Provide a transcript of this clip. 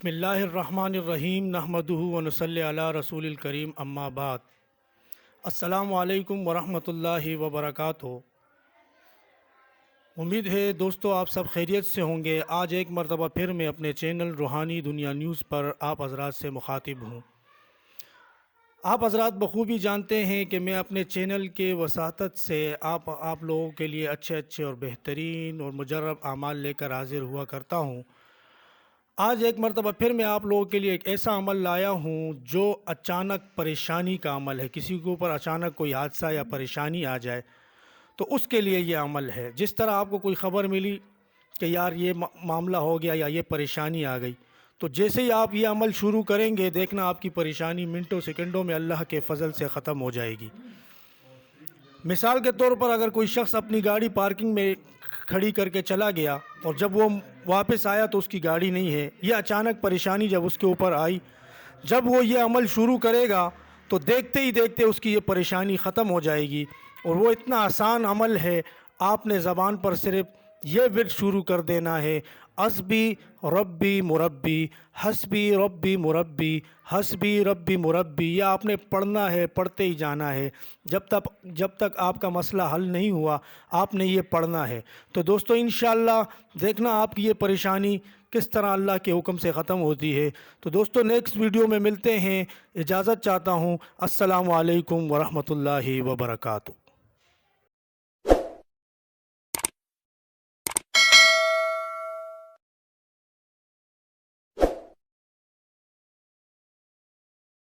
بسم اللہ الرحمن الرحیم نحمدہ ونصلی علی رسول الکریم اما بعد السلام علیکم ورحمۃ اللہ وبرکاتہ۔ امید ہے دوستو آپ سب خیریت سے ہوں گے۔ آج ایک مرتبہ پھر میں اپنے چینل روحانی دنیا نیوز پر آپ حضرات سے مخاطب ہوں۔ آپ حضرات بخوبی جانتے ہیں کہ میں اپنے چینل کے وساطت سے آپ لوگوں کے لیے اچھے اور بہترین اور مجرب اعمال لے کر حاضر ہوا کرتا ہوں۔ آج ایک مرتبہ پھر میں آپ لوگوں کے لیے ایک ایسا عمل لایا ہوں جو اچانک پریشانی کا عمل ہے۔ کسی کے اوپر اچانک کوئی حادثہ یا پریشانی آ جائے تو اس کے لیے یہ عمل ہے۔ جس طرح آپ کو کوئی خبر ملی کہ یار یہ معاملہ ہو گیا یا یہ پریشانی آ گئی، تو جیسے ہی آپ یہ عمل شروع کریں گے دیکھنا آپ کی پریشانی منٹوں سیکنڈوں میں اللہ کے فضل سے ختم ہو جائے گی۔ مثال کے طور پر اگر کوئی شخص اپنی گاڑی پارکنگ میں کھڑی کر کے چلا گیا اور جب وہ واپس آیا تو اس کی گاڑی نہیں ہے، یہ اچانک پریشانی جب اس کے اوپر آئی، جب وہ یہ عمل شروع کرے گا تو دیکھتے ہی دیکھتے اس کی یہ پریشانی ختم ہو جائے گی۔ اور وہ اتنا آسان عمل ہے، آپ نے زبان پر صرف یہ ورد شروع کر دینا ہے، حسبی ربی مربی، حسبی ربی مربی، حسبی ربی مربی۔ یہ آپ نے پڑھنا ہے، پڑھتے ہی جانا ہے جب تک آپ کا مسئلہ حل نہیں ہوا، آپ نے یہ پڑھنا ہے۔ تو دوستو انشاءاللہ دیکھنا آپ کی یہ پریشانی کس طرح اللہ کے حکم سے ختم ہوتی ہے۔ تو دوستو نیکسٹ ویڈیو میں ملتے ہیں، اجازت چاہتا ہوں۔ السلام علیکم ورحمۃ اللہ وبرکاتہ۔